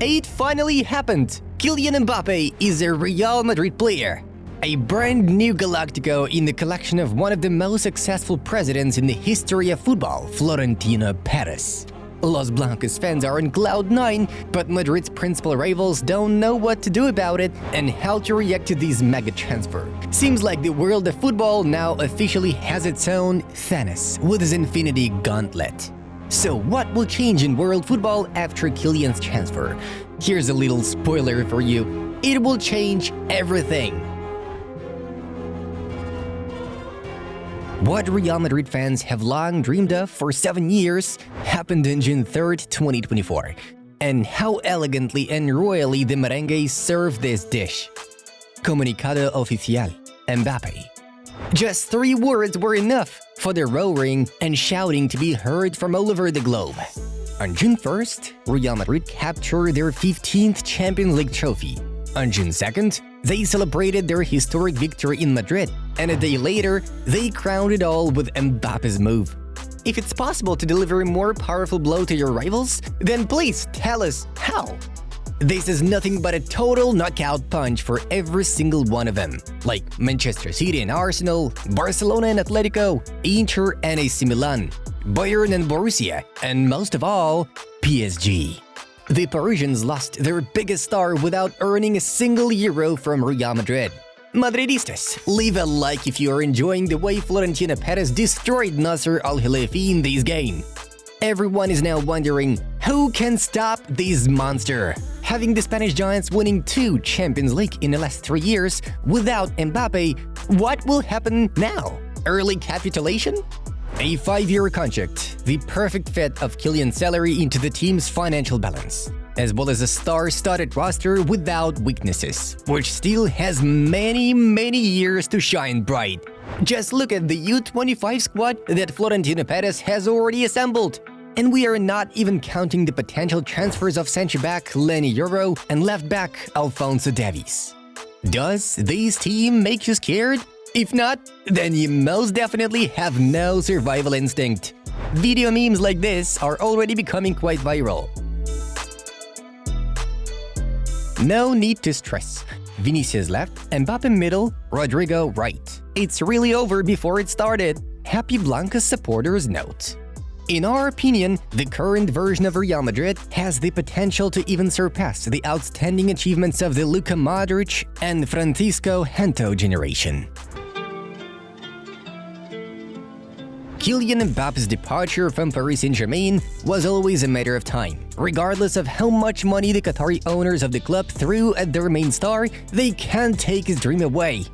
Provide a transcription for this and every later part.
It finally happened! Kylian Mbappé is a Real Madrid player. A brand new galactico in the collection of one of the most successful presidents in the history of football, Florentino Perez. Los Blancos fans are on cloud 9, but Madrid's principal rivals don't know what to do about it and how to react to this mega transfer. Seems like the world of football now officially has its own Thanos with his infinity gauntlet. So what will change in world football after Kylian's transfer? Here's a little spoiler for you. It will change everything. What Real Madrid fans have long dreamed of for 7 years happened on June 3rd, 2024. And how elegantly and royally the Merengues served this dish. Comunicado oficial, Mbappé. Just 3 words were enough for the roaring and shouting to be heard from all over the globe. On June 1st, Real Madrid captured their 15th Champions League trophy. On June 2nd, they celebrated their historic victory in Madrid, and a day later, they crowned it all with Mbappe's move. If it's possible to deliver a more powerful blow to your rivals, then please tell us how. This is nothing but a total knockout punch for every single one of them, like Manchester City and Arsenal, Barcelona and Atletico, Inter and AC Milan, Bayern and Borussia, and most of all, PSG. The Parisians lost their biggest star without earning a single euro from Real Madrid. Madridistas, leave a like if you are enjoying the way Florentino Perez destroyed Nasser Al-Khelaifi in this game. Everyone is now wondering, who can stop this monster? Having the Spanish Giants winning 2 Champions League in the last 3 years without Mbappé, what will happen now? Early capitulation? A 5-year contract, the perfect fit of Kylian's salary into the team's financial balance, as well as a star-studded roster without weaknesses, which still has many years to shine bright. Just look at the U25 squad that Florentino Perez has already assembled. And we are not even counting the potential transfers of centre-back Lenny Yoro and left-back Alphonso Davies. Does this team make you scared? If not, then you most definitely have no survival instinct. Video memes like this are already becoming quite viral. No need to stress. Vinicius left, Mbappé middle, Rodrigo right. It's really over before it started. Happy Blancos supporters note. In our opinion, the current version of Real Madrid has the potential to even surpass the outstanding achievements of the Luka Modric and Francisco Gento generation. Kylian Mbappe's departure from Paris Saint-Germain was always a matter of time. Regardless of how much money the Qatari owners of the club threw at their main star, they can't take his dream away.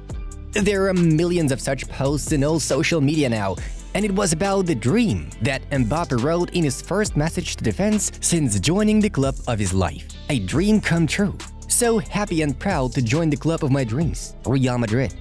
There are millions of such posts in all social media now, and it was about the dream that Mbappé wrote in his first message to the fans since joining the club of his life. A dream come true. So happy and proud to join the club of my dreams, Real Madrid.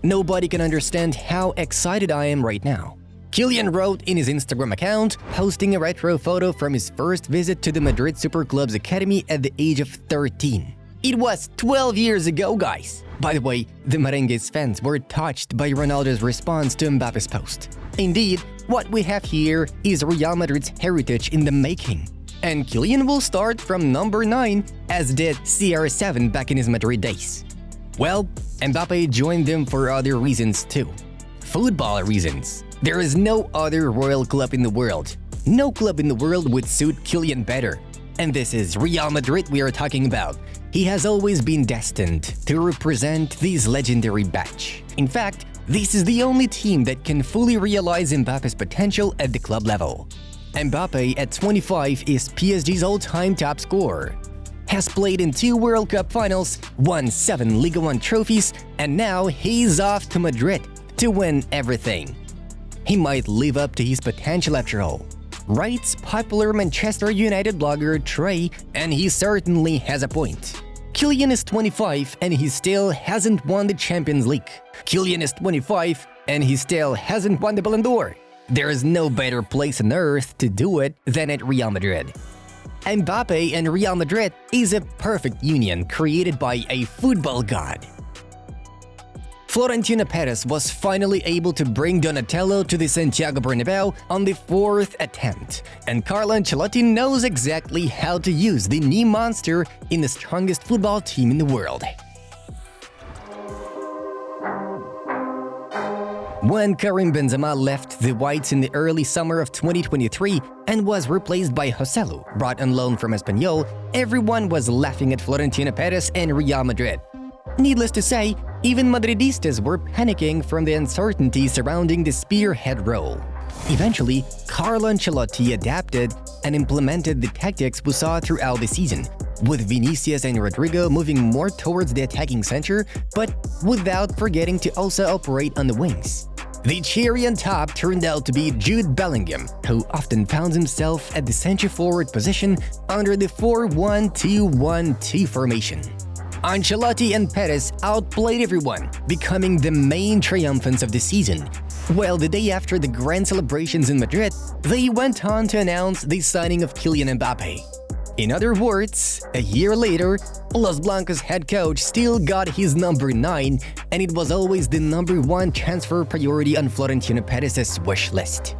Nobody can understand how excited I am right now. Kylian wrote in his Instagram account, posting a retro photo from his first visit to the Madrid Superclub's academy at the age of 13. It was 12 years ago, guys! By the way, the Merengues fans were touched by Ronaldo's response to Mbappe's post. Indeed, what we have here is Real Madrid's heritage in the making. And Kylian will start from number 9, as did CR7 back in his Madrid days. Well, Mbappé joined them for other reasons too. Football reasons. There is no other royal club in the world. No club in the world would suit Kylian better. And this is Real Madrid we are talking about. He has always been destined to represent this legendary batch. In fact, this is the only team that can fully realize Mbappe's potential at the club level. Mbappé at 25 is PSG's all-time top scorer. Has played in 2 World Cup finals, won 7 Liga 1 trophies, and now he's off to Madrid to win everything. He might live up to his potential after all, writes popular Manchester United blogger Trey, and he certainly has a point. Kylian is 25 and he still hasn't won the Champions League. Kylian is 25 and he still hasn't won the Ballon d'Or. There is no better place on earth to do it than at Real Madrid. Mbappé and Real Madrid is a perfect union created by a football god. Florentino Perez was finally able to bring Donatello to the Santiago Bernabéu on the 4th attempt, and Carlo Ancelotti knows exactly how to use the new monster in the strongest football team in the world. When Karim Benzema left the Whites in the early summer of 2023 and was replaced by Joselu, brought on loan from Espanyol, everyone was laughing at Florentino Perez and Real Madrid. Needless to say, even Madridistas were panicking from the uncertainty surrounding the spearhead role. Eventually, Carlo Ancelotti adapted and implemented the tactics we saw throughout the season, with Vinicius and Rodrigo moving more towards the attacking center, but without forgetting to also operate on the wings. The cherry on top turned out to be Jude Bellingham, who often found himself at the center-forward position under the 4-1-2-1-2 formation. Ancelotti and Perez outplayed everyone, becoming the main triumphants of the season. While the day after the grand celebrations in Madrid, they went on to announce the signing of Kylian Mbappé. In other words, a year later, Los Blancos head coach still got his number 9, and it was always the number 1 transfer priority on Florentino Perez's wish list.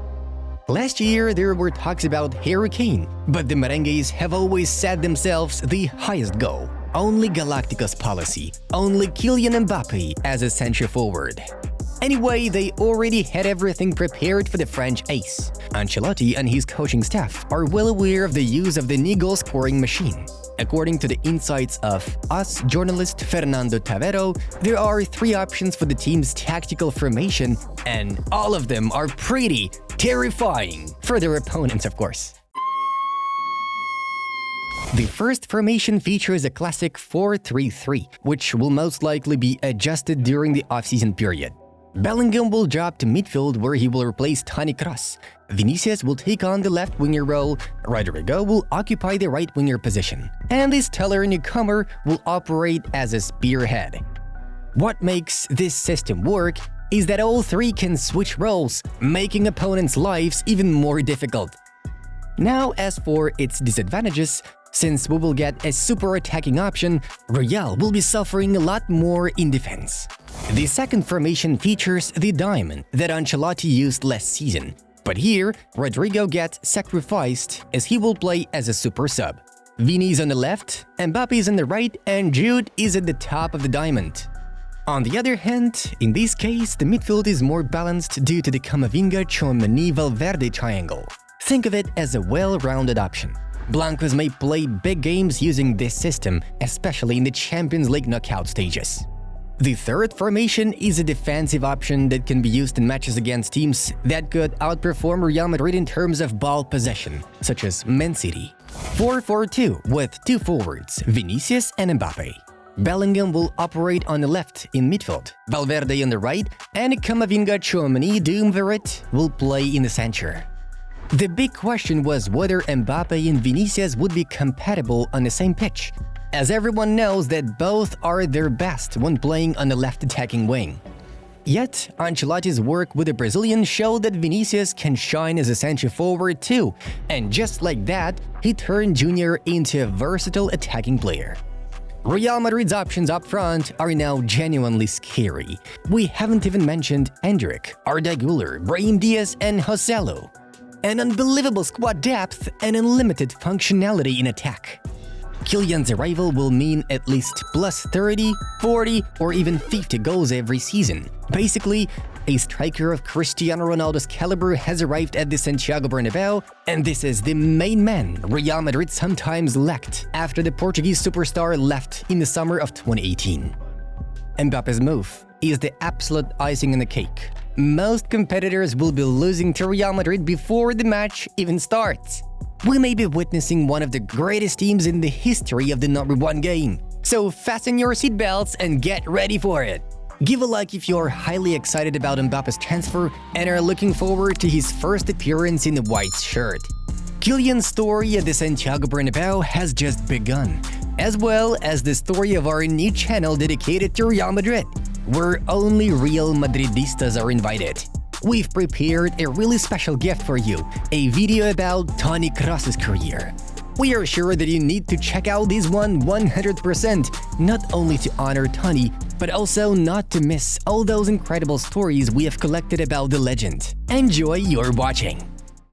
Last year, there were talks about Harry Kane, but the Merengues have always set themselves the highest goal. Only Galactico's policy, only Kylian Mbappé as a centre-forward. Anyway, they already had everything prepared for the French ace. Ancelotti and his coaching staff are well aware of the use of the new goal-scoring machine. According to the insights of us journalist Fernando Tavero, there are 3 options for the team's tactical formation, and all of them are pretty terrifying for their opponents, of course. The first formation features a classic 4-3-3, which will most likely be adjusted during the off-season period. Bellingham will drop to midfield where he will replace Toni Kroos. Vinicius will take on the left winger role, Rodrigo will occupy the right winger position, and this stellar newcomer will operate as a spearhead. What makes this system work is that all 3 can switch roles, making opponents' lives even more difficult. Now, as for its disadvantages, since we will get a super attacking option, Real will be suffering a lot more in defense. The second formation features the diamond that Ancelotti used last season, but here Rodrigo gets sacrificed as he will play as a super sub. Vini's on the left, Mbappé is on the right, and Jude is at the top of the diamond. On the other hand, in this case, the midfield is more balanced due to the Camavinga-Tchouaméni-Valverde triangle. Think of it as a well-rounded option. Blancos may play big games using this system, especially in the Champions League knockout stages. The third formation is a defensive option that can be used in matches against teams that could outperform Real Madrid in terms of ball possession, such as Man City. 4-4-2 with 2 forwards, Vinicius and Mbappé. Bellingham will operate on the left in midfield, Valverde on the right, and Camavinga-Tchouaméni-Duumvirate will play in the center. The big question was whether Mbappé and Vinicius would be compatible on the same pitch, as everyone knows that both are their best when playing on the left attacking wing. Yet, Ancelotti's work with the Brazilian showed that Vinicius can shine as a centre-forward too, and just like that, he turned Junior into a versatile attacking player. Real Madrid's options up front are now genuinely scary. We haven't even mentioned Endrick, Arda Güler, Brahim Diaz, and Joselu. An unbelievable squad depth and unlimited functionality in attack. Kylian's arrival will mean at least plus 30, 40, or even 50 goals every season. Basically, a striker of Cristiano Ronaldo's caliber has arrived at the Santiago Bernabéu, and this is the main man Real Madrid sometimes lacked after the Portuguese superstar left in the summer of 2018. Mbappe's move is the absolute icing on the cake. Most competitors will be losing to Real Madrid before the match even starts. We may be witnessing one of the greatest teams in the history of the number 1 game. So fasten your seatbelts and get ready for it. Give a like if you're highly excited about Mbappe's transfer and are looking forward to his first appearance in the white shirt. Kylian's story at the Santiago Bernabéu has just begun, as well as the story of our new channel dedicated to Real Madrid, where only Real Madridistas are invited. We've prepared a really special gift for you, a video about Toni Kroos's career. We are sure that you need to check out this one 100%, not only to honor Tony, but also not to miss all those incredible stories we have collected about the legend. Enjoy your watching!